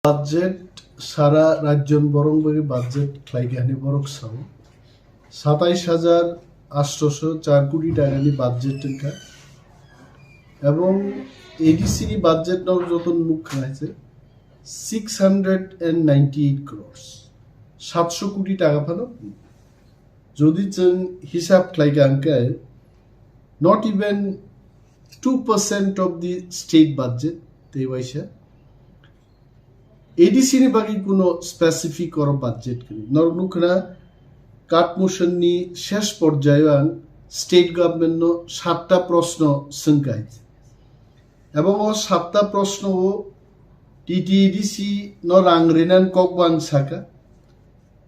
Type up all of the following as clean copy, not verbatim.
Budget সারা রাজ্য বরংবরি budget খ্লাইগানি বরক Sao ২৭,৮০৪ কোটি টাকানি budget টেকা এবং এডিসি বাজেট নর যত নুক খাইছে 698 crores 700 কোটি টাকা ফানো যদি जों হিসাব খ্লাইগানকাय not even 2% of the state budget তেবাইসা एडीसी नि बागै कुनो स्पेसिफिक और बाजेट करी नरनुखना काटमोशननि शेष पर्यायाव स्टेट गभर्नमेंट नो 7टा प्रश्न सोंखाय एबं ओ 7टा प्रश्न ओ टीटीएडीसी नो रांग्रेनान ककवान साका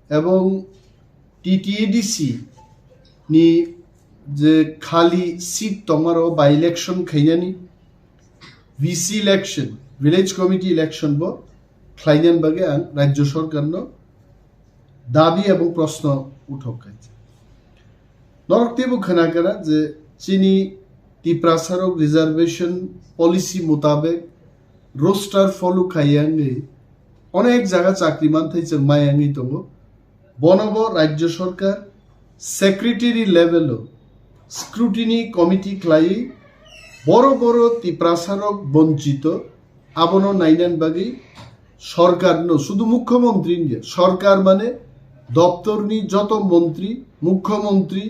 एबं टीटीएडीसी नि जे खाली सीट तमारो बाय इलेक्शन खैनानि VC election village committee election बो ख्लाइनान बागे आं राज्य सरकारनो दाबी एबं प्रश्न उठावखायছে नरकतेबो खोनागोना जे चिनी तिप्रासारक रिजार्वेशन पलिसि मुताबिक रोस्टार फलो खायांगे अनेक जायगा चाकरी मानथाय जों मायांगै दङ बनबो राज्य सरकार सेक्रेटारि लेभेलो स्क्रुटिनी कमिटी ख्लाई बड़ बड़ तिप्रासारक वंचित आबनो नाइनान बागे सरकार नो शुद्ध मुख्यमंत्री सरकार माने दप्तरनी जत मंत्री मुख्यमंत्री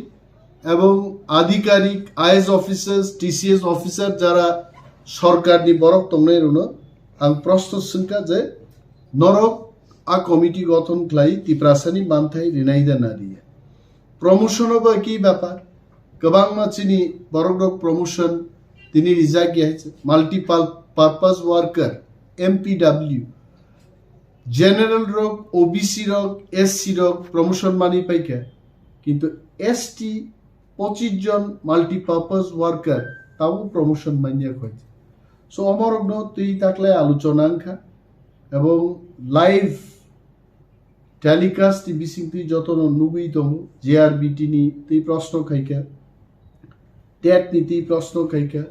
एवं आधिकारिक आईएएस ऑफिसर्स टीसीएस ऑफिसर जरा सरकार नि बरक तंगनायनो आं प्रश्न सोंखा जे नरक आ कमिटी गठन ख्लाई तिप्रासानि मानथाय रिनायदा नारिया प्रमोशन बा की ব্যাপার गोबां मानसिनि बरक प्रमोशन तिनि रिजाइक गयाছে माल्टीपल पार्पस वर्कर एमपीडब्ल्यू जेनारेल रक ओबीसी रक एससी रक प्रमोशन मानी पाइका किंतु एसटी 25 जन माल्टीपार्पस वर्कर ताऊ प्रमोशन मानिया खोजे सो अमरग्न तुई ताकले आलोचना आंखा एवं लाइव टेलिकास्ट टीबीसी तुई जतन नुबुई दं जेआरबीटी नि तुई प्रश्न खाइका टेट नि तुई प्रश्न खाइका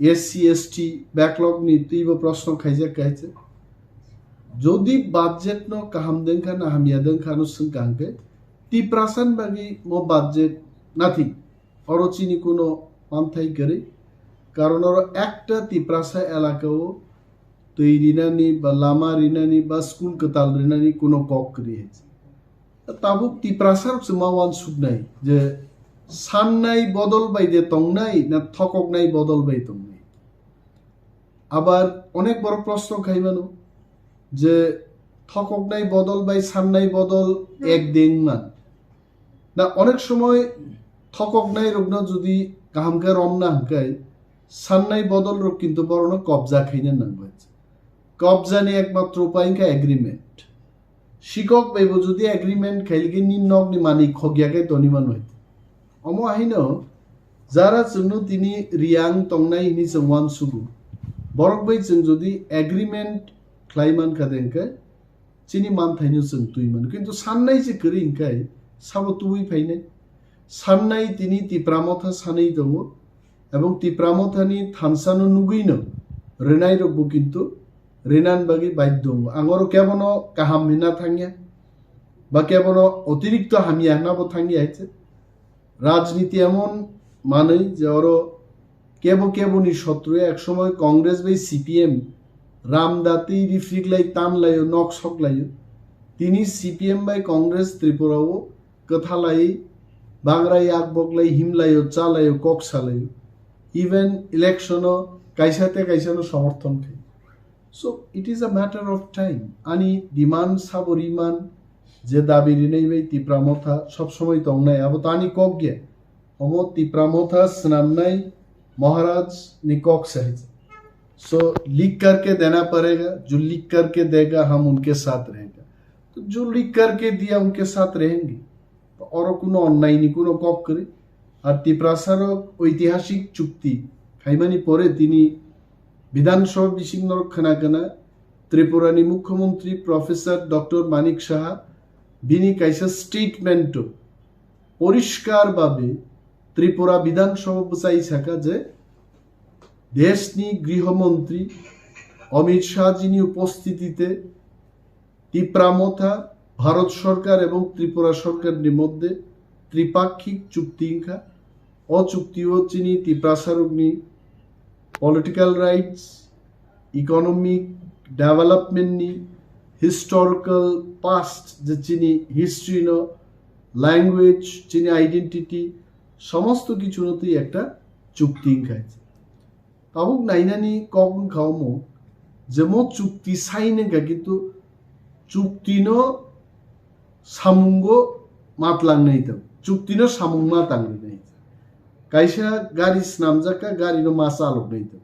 एससी एसटी बैकलॉग नि तुईबो प्रश्न खाइजा काइছে যদি বাজেট ন কাহামদেন খানা হামিয়াদেন খানো সঙ্গাঙ্গে তিপ্রাসান বাগি মো বাজেট নাথিং অরচিনি কোনো পান্থাই করে কারণ ওর একটা তিপ্রাসা এলাকাও তৈরিনানি বা লামা রিনানি বা স্কুল কতাল রিনানি কোনো কক করিয়েছে তাবুক তিপ্রাসার সুমাওয়ান সুবনাই যে সাননাই বদল বাইদে তংনাই না থকক নাই বদল বাই তংনাই আবার অনেক বড় প্রশ্ন খাইবানো যে থকক নাই বদল বাই সান্নাই বদল এক দিন মান না অনেক সময় থকক নাই রগ্ন যদি কাহামকে রমনা হাঙ্কাই সান্নাই বদল রোগ কিন্তু বড় কবজা খাইনে নাঙ্গা কবজা নিয়ে একমাত্র উপায় এগ্রিমেন্ট শিকক বাইব যদি এগ্রিমেন্ট খাইলকে নিম্নক নি মানি খগিয়াকে তনিমান হইতে অম আহিন যারা জন্য তিনি রিয়াং তংনাই হিনি জংওয়ান সুগু বরক বাই जों যদি এগ্রিমেন্ট ख्लाइमान खादेंका चिनी मान थाइनो जों तुइमान किन्तु साननाय जे करि इंकाय साबो तुइ फाइने साननाय तिनि तिप्रामथा सानै दङ एवं तिप्रामथानि थानसानो नुगैनो रेनाय रबो किन्तु रेनान बागि बाय दङ आंगरो केबनो काहाम हिना थांगिया बा केबनो अतिरिक्त हामिया नाबो थांगिया आइছে राजनीति एमन मानै जे अरो केबोनि शत्रु एक समय कांग्रेस बाय सीपीएम रामदाती रिफ्रिकलाई तानलायो नक सकलायो तिनी सीपीएम बाय कांग्रेस त्रिपुराओ कथालाई बांग्राई आगबगलाई हिमलायो चालायो कक्सालायो इवन इलेक्शनो काइसानो समर्थन खाय so it is a matter of time आनी डिमांड साबरिमान जे दाबी रिनाय बाय तिप्रामथा सब समय तंगनाय अब तानी कगगे अमो तिप्रामथा स्नामनाय महाराज नि कक्साय सो लीक करके देना पड़ेगा जो लीक करके देगा हम उनके साथ रहेगा तो जो लीक करके दिया उनके साथ रहेंगे तो और कोनो अन्याय नि कोनो कक करे और तिप्रासार ऐतिहासिक चुक्ति खाइमानी परे तिनी विधानसभा बिसिंगर खोनागोना त्रिपुरानि मुख्यमंत्री प्रोफेसर डॉक्टर मानिक साहा बिनी काइसा स्टेटमेंट परिष्कार भावे त्रिपुरा विधानसभा बुझाइ साका जे देशनि गृहमंत्री অমিত শাহজিনী উপস্থিতিতে টিপ্রামথা ভারত সরকার এবং ত্রিপুরা সরকারের মধ্যে ত্রিপাক্ষিক চুক্তি ইংখা অচুক্তিও চিনি ত্রিপ্রাসারুগনি পলিটিক্যাল রাইটস ইকোনমিক ডেভেলপমেন্টনি হিস্টোরিক্যাল পাস্ট যে চিনি হিস্ট্রি ন ল্যাঙ্গুয়েজ চিনি আইডেন্টিটি সমস্ত কিছুতেই একটা চুক্তি ইংখাইছে তাবুক নাইনানি কখন খাওমো যেমন চুক্তি সাইনেগা কিন্তু চুক্তিনো সামুঙ্গ মাতলাंनाय दं चुक्तिनो सामुंग मातांनाय कायसा गारि स्नामजाका गारिनो मासा आलोकनाय दं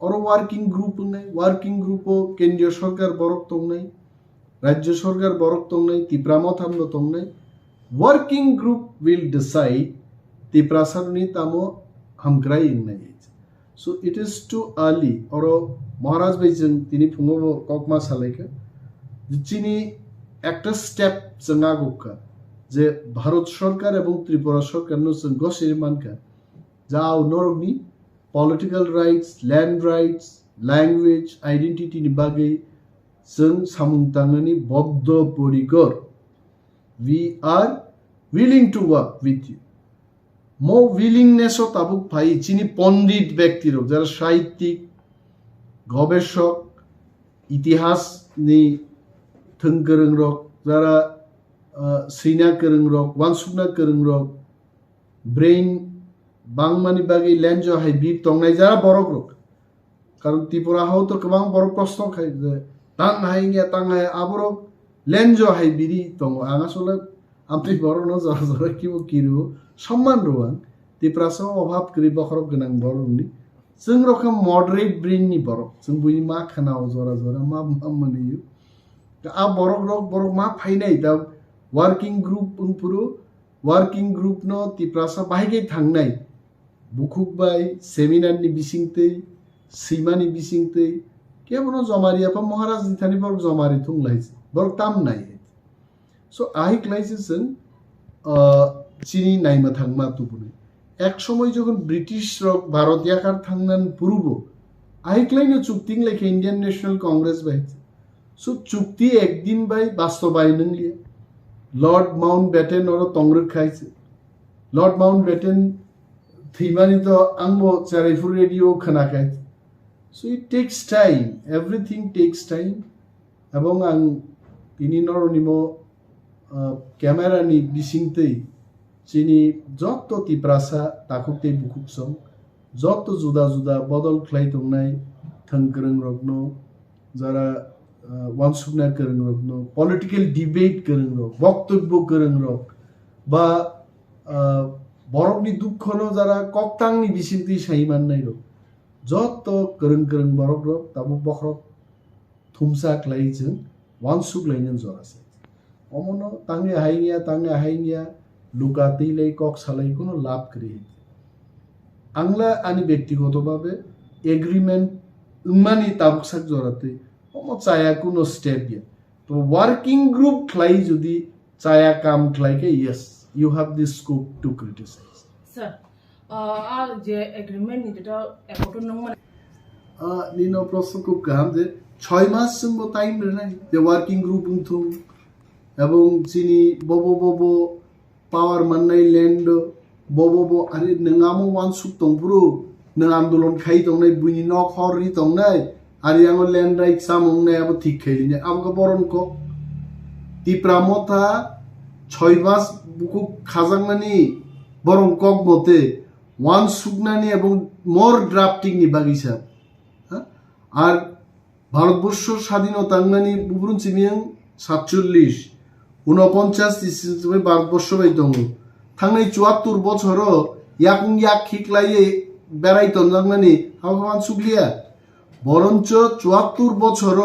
और वर्किंग ग्रुप होननाय वर्किंग ग्रुपो केंद्रीय सरकार बरक दंनाय राज्य सरकार बरक दंनाय तिप्रामथामनो दंनाय वर्किंग ग्रुप विल डिसाइड तिप्रासारनि तामो हामग्राय होननाय so it is too early और महाराज भाईजों तिनि फुङाव ककमा सालायखो चिनी একটা স্টেপ जों आगोखा যে ভারত সরকার এবং ত্রিপুরা সরকার जों गसेर मानखा जाव नरगनि political rights land rights language identity बागै जों सामुंतांनानै बद्ध परिकर we are willing to work with you मो विलिंगनेस ताबुक भाई चिनी पंडित व्यक्तिरक যারা সাহিত্যিক গবেষক ইতিহাসनि थोंगोरों रक जरा सैना गोरों रक वानसुकना गोरों रक ब्रेन बांगमानि बागै लेंज हाइब्रिद दंनाय जरा बरक रक कारण त्रिपुरा हाव तो गोबां बरक प्रश्न खाय जे तां हाय आबरक लेंज हाइब्रिद दङ आं आसले आमफ्रि बरक न जरा जरा किरु सम्मान रवां त्रिपुरासो अभाब गरि बखरक गोनां बरकनि जों रकम मडरेट ब्रेननि बरक जों बुनि मा खानाव जरा जरा मा मोनैयो आ बरक मा फाइनाय दा वर्किंग ग्रुप उनपुरु वर्किंग ग्रुप न तिप्रासा बाहायगे थांनाय बुखुकबाय सेमिनारनि बिसिंतै सैमानि बिसिंतै केबनो जमारियाफा महाराज निथानि बरक जमारि थुंलायस बरक तामनाय सो आइ क्लाइसिसजों चिनि नायमा थांमा तुबुने एक समय যখন ব্রিটিশ রক ভারত ইয়াকার থাংনান পূর্ব আইক্লাইনো চুক্তিং লেখে ইন্ডিয়ান ন্যাশনাল কংগ্রেস বাইছে सो चुक्ति एक दिन बाय बास्तवाय नंगलिया लॉर्ड माउंट बैटेन और तंग्रक खाइছে लॉर्ड माउंट बैटेन थैमानि तो आंबो चारायफुर रेडियो खोनाखाय so it takes time everything takes time এবং आं बिनि नरनिमो क्यामेरानि बिसिंतै चिनि जत्तो तिप्रासा ताकुते बुकुसं जत्तो जुदा जुदा बदल ख्लाय दंनाय थंगरों रगनो जरा वानसुकना गोरों रक पलिटिकल डिबेट गोरों रक बक्तव्य गोरों रक बा बरकनि दुखनो जरा कक्तांनि बिसिंति साइमाननाय रक जत्त गोरों बरक रक ताबु बखरक थुमसा क्लाइजों वानसुकलायनो जरासे अमनो तांगे हाइनिया लुकातैलाय कक सालाय कोनो लाभ करि आंला आनि व्यक्तिगतभावे एग्रीमेंट उमानि ताबुकसाक जराते ओमो चाया कुनो स्टेप या तो वर्किंग ग्रुप क्लाई जुदी चाया काम क्लाई के yes you have the scope to criticize sir आ जे एग्रीमेंट नि जेटा एकटो नंग माने निनो प्रश्न को काम जे 6 मास जोंबो टाइम रहनाय जे वर्किंग ग्रुप उनथुम এবং চিনি बबो पावर माननाय लैंड बबो आरे नंगामो वानसुक दंब्रु नों आंदोलन खाइ दंनाय बुनि न खरि दंनाय आरि आंगो लैंड राइट सामुंनाय अब ठीक खैलिने आमको बरन को तिप्रामथा 6 मास बुकु खाजांनानि बरन कक मते वानसुकनानि এবং मोर ड्राफ्टिंग नि बागिसा আর ভারতবর্ষ স্বাধীনতা নানি বুবরুন সিমিয়াং 47 49 ইসিবে ভারতবর্ষ বাই দङ थांनाय 74 বছর याकुं याक खिकलायै बेरायतन जांनानि हावान सुग्लिया बरंच 74 বছর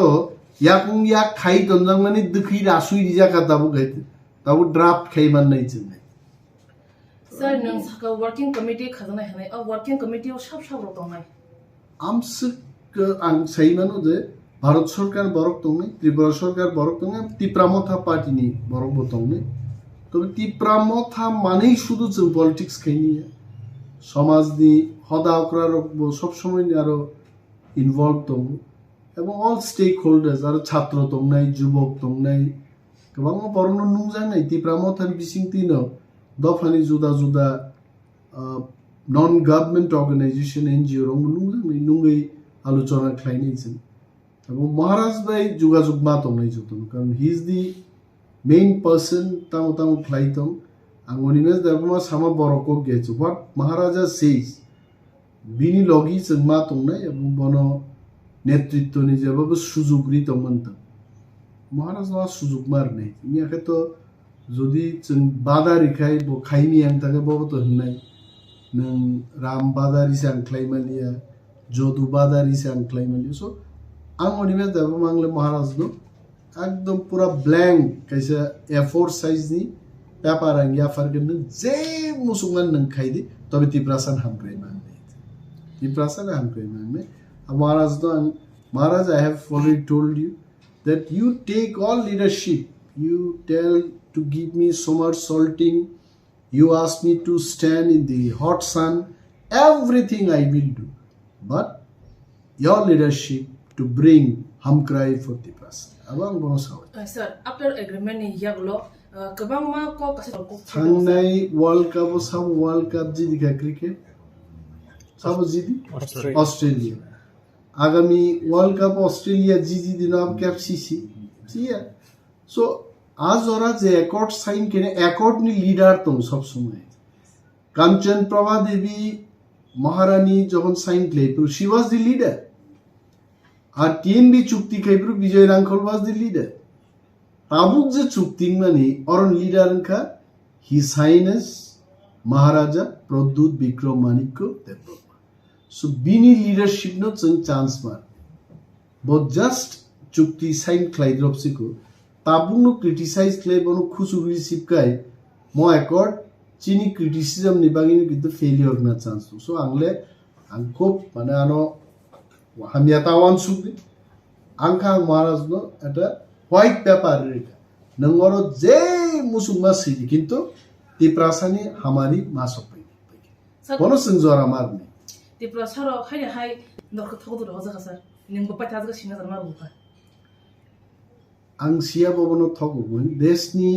याकुं याक खाइ दनजांनानि दखै रासुइ जाका दाबु गायते दाबु ड्राफ्ट खाइमान नाय जोंनाय सर नों साका वर्किंग कमिटी खाजानाय हनाय आ वर्किंग कमिटीयाव साब साब दंनाय आमसो आं साइमानो जे भारत सरकार बरक दंनाय त्रिपुरा सरकार बरक दंनाय तिप्रामथा पार्टीनि बरकबो दंनाय तबे तिप्रामथा माने शुधु जों पलिटिक्स खाइनिया समाजनि हदावक्रा सब समय आरो इनवल्व दं এবং অল স্টেক হোল্डार्स आरो छात्र दंनाय जुबक दंनाय गोबां बरनो नुजानाय तिप्रामथान बिसिंतिनो दफानि जुदा जुदा नन गभर्नमेंट अर्गेनाइजेशन एनजीओ रंग नुजानाय नुङै आलोचना खालायनाय जों এবং মহারাজ ভাই যোগাযোগ মা দंनाय जतन कारण he is the main person ताउ ताउ खालायदों आंगनिमेस दाबमा सामा बरको गेज व्हाट महाराजा सेज बिनि लगि जों मा दंनाय এবং बनो नेतृत्वनि जेबाबो सुजुगरि दंमोन महाराजा सुजुग मारनाय इयाखे तो जदि जों बादारिखाय ब खायनि आं थागे बबो तो होननाय नों राम बादारि से आंख्लायमालिया जदु बादारि से आंख्लायमालिया सो आं अनिमेस दाबो मांगले महाराज नो एकदम पूरा ब्लैंक कैसे A4 साइज नि पेपर आं या फरगन जे मुसुंगन नं खायदि तबे तिप्रासन हमग्राय मांगले तिप्रासन हमग्राय मांगले महाराज नो Maharaj I have already told you that you take all leadership. You tell to give me so much salting. You ask me to stand in the hot sun. Everything I will do. But your leadership to bring hum cry for the person. Abang bono sawat. Sir, after agreement ni yaglo, kabang ma ko kasi ko. Thangnai World Cup o sab World Cup jidi ka cricket. Sab jidi? Australia. आगामी world cup Australia जीजी दिन अब कैप्सीसी ठीक है सो आज और आज accord sign के एकॉर्ड नि लीडर तो सब समय कांचन प्रभा देवी महारानी जखन sign क्लेपुर she was the leader R TNB চুক্তি খাইপুর বিজয় Rangkhal was the leader Tabuk जे चुक्ति माने अरन लीडर का his highness Maharaja Pradyut Vikram Manikya Debbarma So bini leadership no chung chance mar. But just chukti sign clay drop siko. Tabung no criticize clay bono khusu receive kai. Mo accord chini criticism ni bagini kitu failure na chance to. So angle angkop mana ano hamyata wan sukni. Angka maharaj no eta white paper reka. Nangoro je musuma sidi kintu tiprasani hamari masopai. Bono senjora marni. Tipra saro khayne hay nokho thodo ro za sir ning ba ta ga sina zar maru ka आं सिया बबनो थगुगुन देशनि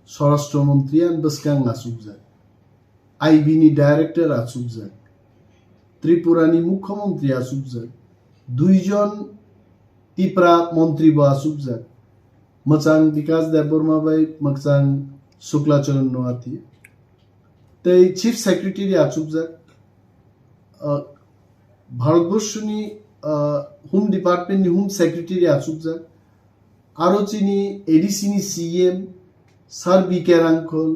स्वराष्ट्र मन्त्री आन बसकां आसुगजाक आईबीनि director आसुगजाक त्रिपुरानि मुख्यमन्त्री आसुगजाक दुइजन तिप्रा मन्त्री बा आसुगजाक मचां विकास Debbarma by मचां Shuklacharan Noatia तै chief secretary आसुगजाक भारतबर्षनि होम डिपार्टमेन्टनि होम सेक्रेटारी आसुगजाक आरो चिनी एडीसीनि सीएम सर बीके रांखल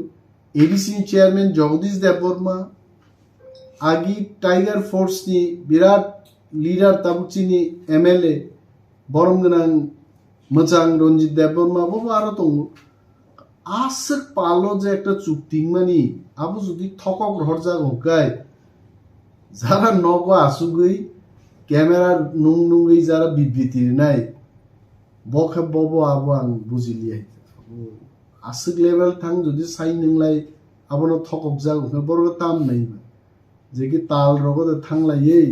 एडीसीनि चेयरमैन जगदीश देवबर्मा आगी टाइगर फोर्स नि बिराट लीडर ताबुचिनि एमएलए बरमगनां मचां रंजित देवबर्मा बो आरो दङ आसक पालो जे একটা চুক্তিমানি আবু যদি থকক হরজা গকাই যারা নগ আসুগই ক্যামেরা নুংনুংই যারা বিবৃতি নাই बखे बबो आबो आं बुजिलिया आसक लेवल थां जदि साइन नंलाय आबनो थकक जागो बरग ताम नायबा जेकि ताल रगो थांलायै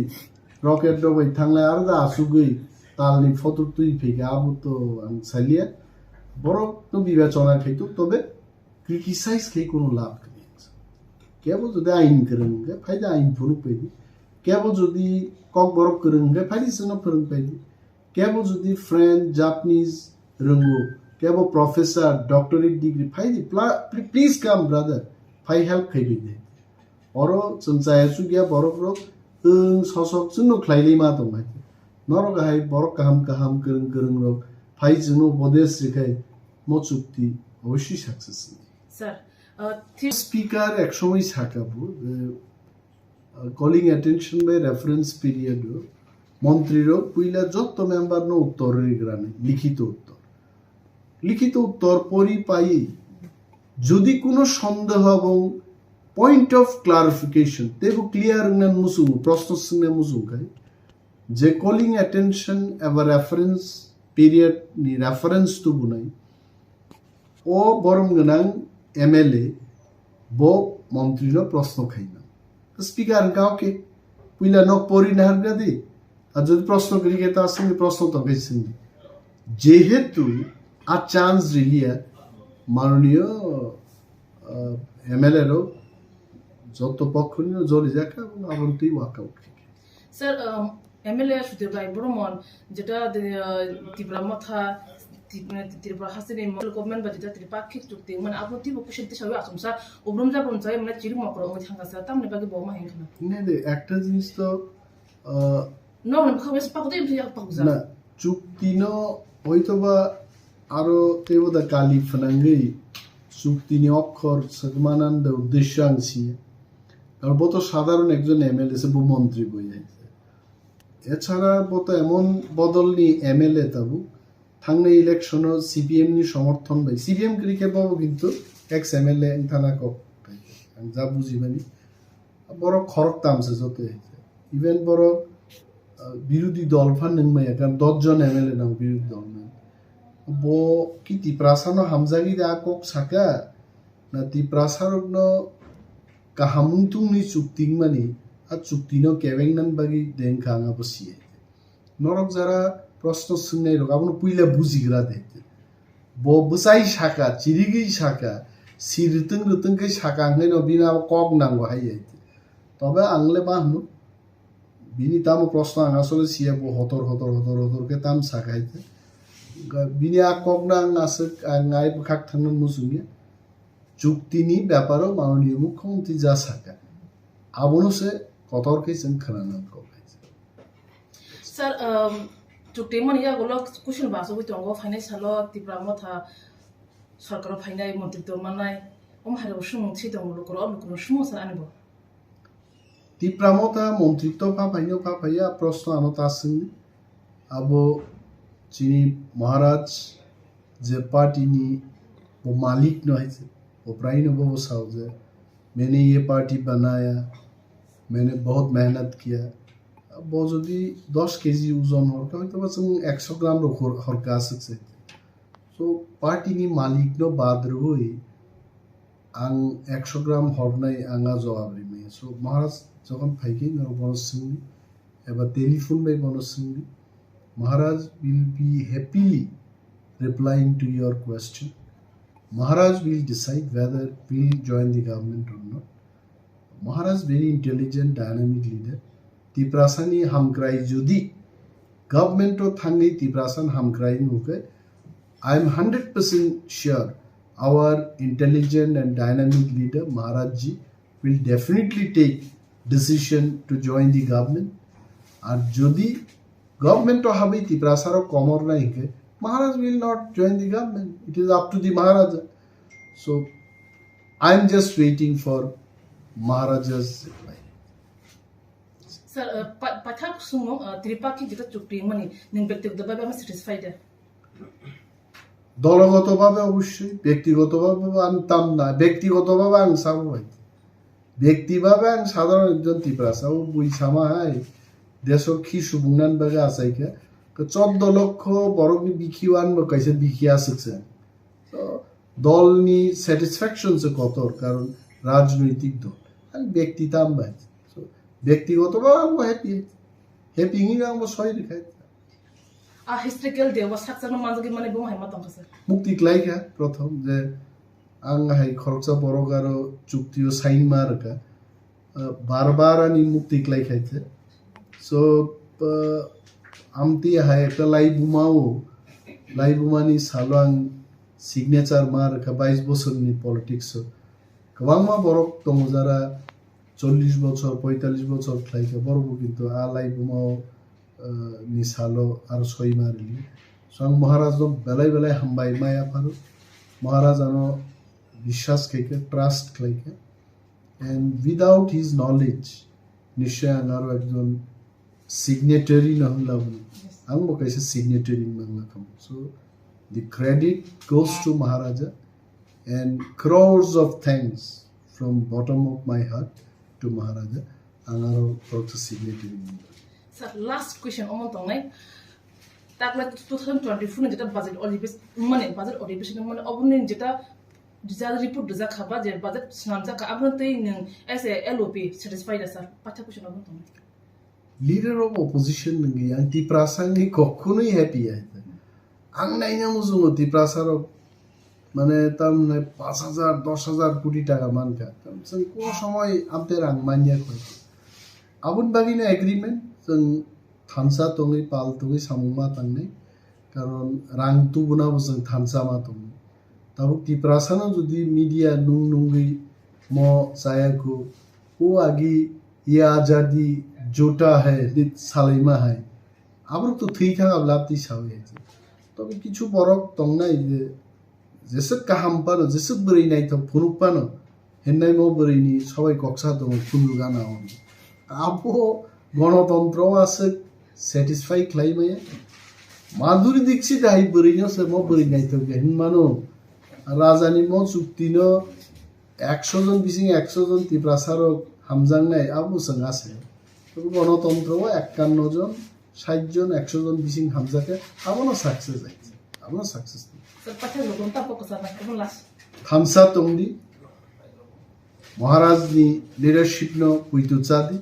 रकेट दबाय थांलाय आरो दा आसुगै तालनि फटो तुइ फेगा आबो तो आं सालिया बरग तो बिबाचना खाइतो तबे क्रिटिसाइज खाइ कोनो लाभ गैया केबो जदि आइन गोरोंगे फायदा आइन फुरु पैदि केबो जदि कक बरक गोरोंगे फायदि जोंनो फोरों पैदि केबो जुदी फ्रेंच जापानीज रंगो केबो प्रोफेसर डॉक्टरेट डिग्री फाइदि प्लीज कम ब्रदर फाइ हेल्प खैबि दे अरो चंचाय सुगिया बरफ ससक जोंनो ख्लाइलै मा दं हाय नरो गाहाय बरक काहाम काहाम गोरों गोरों रक फाइ जोंनो बदेस रिखाय म चुक्ति अवश्य सक्सेस सर स्पीकर एक समय साकाबो calling attention by reference period মন্ত্রীরও পুইলা যত মেম্বার নো উত্তর রেগ্রানে লিখিত উত্তর পরি পাই যদি কোনো সন্দেহ এবং পয়েন্ট অফ ক্লারিফিকেশন তেবু ক্লিয়ার নন মুসু প্রশ্ন সঙ্গে মুসু গাই যে calling attention ever reference period নি রেফারেন্স তো বুনাই ও বরম গনাং এমএলএ ব মন্ত্রীর প্রশ্ন খাইনা স্পিকার কাউকে পুইলা নক পরি নাহারগা দে আর যদি প্রশ্ন করি তার সঙ্গে প্রশ্ন তো গেছেন যেহেতু আর চান্স রিলিয়া মাননীয় এমএলএরও যত পক্ষ নিয়ে জলি যাকা এবং আবন্তি ওয়াকআউট স্যার এমএলএ সুদেবাই বর্মন যেটা ত্রিপুরা মাথা ত্রিপুরা হাসিনি গভর্নমেন্ট বা যেটা ত্রিপাক্ষিক চুক্তি মানে আপনি ত্রিপু কুশিতে সবাই আসুন স্যার ওব্রম যাবন চাই মানে চিরি মকর ওই থাঙ্গা স্যার তামনে বাকি বমা হেন না একটা জিনিস তো নো মানে খাওয়াস পাকতে পাকুজা না চুক্তি ন হয়তোবা আরো তেবদা কালি ফনাঙ্গই চুক্তি নি অক্ষর সগমানন্দ উদ্দেশ্যাংশী কারণ বত সাধারণ একজন এমএলএ সে মন্ত্রী বই যাইছে এছাড়া বত এমন বদল নি এমএলএ তাবু থাংনে ইলেকশন সিপিএম নি সমর্থন বাই সিপিএম ক্রিকে পাবো কিন্তু এক্স এমএলএ থানা কক যা বুঝি মানে বড় খরক তামছে যত ইভেন বড় বিরোধী দল ফান নংমাই কারণ 10 জন এমএলএ নাম বিরোধী দল না bo ki ti prasano hamzagi da kok saka na ti prasarogno kahamungtung ni chukting mani a chuktino keveng nan bagi den khanga bosie norok jara proshno sungnai rok abno puila bujigra dete bo busai saka chirigi saka sirtung rutung ke saka ngai no bina kok nango hai tobe angle bahnu bini tamo proshno angasole sia bo hotor ke tam saka haite বিনিয়া কগনাং আসক আই বখাক থানন মুসুমিয়া চুক্তিনি ব্যাপারও মাননীয় মুখ্যমন্ত্রী যা সাকা আবনসে কতরকে जों खोनानांगौ কো স্যার চুক্তি মানে ইয়া গলো কুশন বাসো হইতো অঙ্গ ফাইনান্সিয়াল ত্রিপুরা মাথা সরকার ফাইনাই মন্ত্রিত্ব মানাই হারে সুমুংছি দং লোকর লোকর সুমু স্যার আনিব ত্রিপুরা মাথা মন্ত্রিত্ব ফাইয়া প্রশ্ন আনতাসিন আবো चीनी महाराज जे पार्टी नी वो मालिक न है वो प्राई न वो साउजे मैंने ये पार्टी बनाया मैंने बहुत मेहनत किया अब वो जो दी 10 केजी ओजन हो तो बस 100 ग्राम रो हरका सकते सो पार्टी नी मालिक न बाद रही आं 100 ग्राम हरनाय आंगा जवाब रिमे सो महाराज जखन फाइकिं और बनसिंग एबा टेलीफोन बाय बनसिंग Maharaj will be happily replying to your question. Maharaj will decide whether we'll join the government or not. Maharaj very intelligent, dynamic leader. Tiprasani hamkrai jodi government o thangi Tiprasan hamkrai nuke. I am 100% sure our intelligent and dynamic leader Maharaj ji will definitely take decision to join the government. And jodi government to have it prasaro komor nahi ke Maharaj will not join the government. It is up to the Maharaja. So I am just waiting for Maharaja's reply. Sir, pathak sumo tripaki jeta chukti mani ning ব্যক্তিগতভাবে আমি satisfied দলগতভাবে অবশ্যই ব্যক্তিগতভাবে আমি তাম না ব্যক্তিগতভাবে আমি সামভাই ব্যক্তিভাবে আমি সাধারণ একজন ত্রিপ্রাসা ও বুই সামা হাই দেশৰ কি সুবুংনান বাগে আছাইকে 14 লক্ষ বরগনি বিকিওয়ান কাইছে বিকিয়া আছে দলনি স্যাটিসফ্যাকশন সে কতর কারণ রাজনৈতিক দল আর ব্যক্তি তাম ভাই সো ব্যক্তিগতভাবে আমি হ্যাপি নি আমি সই দেখাই আ হিস্ট্রিক্যাল দেওয়া সাকসানো মানজকে মানে বম হাইমা তংকাছে মুক্তি ক্লাইকা প্রথম যে আং হাই খরচা বড়গারো চুক্তিও সাইন মারকা বারবার আনি মুক্তি ক্লাইখাইছে So, amti hai ekta lai bumani salwang signature mar ka 22 বছর ni politics so kwangma borok tongjara 40 বছর 45 বছর খাইকে বড় কিন্তু আ লাই বুমাও ni salo আর 6 মারলি সং মহারাজ বেলাই হামবাই মায়া পারো মহারাজ আনো বিশ্বাস খাইকে ট্রাস্ট খাইকে and without his knowledge নিশ্চয় আনারো একজন signatory na hula ang mo kaisa signatory mangla kam so the credit goes to Maharaja and crores of thanks from bottom of my heart to Maharaja angaro proto signatory sir last question omon tongnai takla 2024 jeta budget alibis mane budget alibis mane obuni jeta result report deja khaba je budget snamja ka abron tei ning as a LOP satisfied sir patha question omon tongnai leader of opposition ngi ang tiprasa ngi kokkunoi happy aita ang naina muzungo tiprasaro মানে তার মানে 5,000 10,000 কোটি টাকা মানকা जों কোন সময় আমতে রাং মানিয়া কই আবুন বাগিনা এগ্রিমেন্ট जों থানসা তংনি পাল তংনি সামুমা তাংনি কারণ রাং তুবুনাবো जों থানসা মা তংনি তাবুক তিপ্রাসানো যদি মিডিয়া নুং নুঙ্গি ম সায়াকু ও আগি ইয়া আজাদি জোটা হয় নিত সালাইমা হয় আবার তো থুই থাকা লাতি সাউই আছে তবে কিছু বরক তংনাই যে যেসব কাহাম পানো যেসব বড়ই নাই তো ফুনুক পানো হেন্নাই মো বড়ইনি সবাই কক্সা তো ফুনু গানা হন আবো গণতন্ত্র আছে স্যাটিসফাই খাইমায়া মাধুরী দীক্ষিত হাই বড়ইনো সে মো বড়ই নাই তো হেন মানো রাজানি মো চুক্তিন 100 জন বিসিং 100 জন তিপ্রাসারক হামজাং নাই আবু সঙ্গ আছে তবে গণতন্ত্র 51 জন 60 জন 100 জন বিসিং হামজাকে আবনো সাকসেস আইছে আবনো সাকসেস থামসা তংদি মহারাজনি লিডারশিপ ন কুইতু চাদি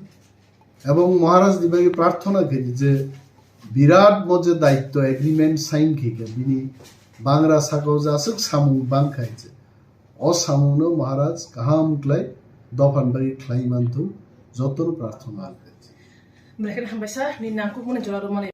এবং মহারাজ দিবাগে প্রার্থনা করি যে বিরাট মজে দায়িত্ব এগ্রিমেন্ট সাইন খেকে বিনি বাংরা সাকো জাসুক সামু বাং খাইছে অ সামুনো মহারাজ কাহাম ক্লাই দফান বাগি ক্লাই মানতু যতন প্রার্থনা করেছে mereka hambaisa ni nangku muna jolaro mane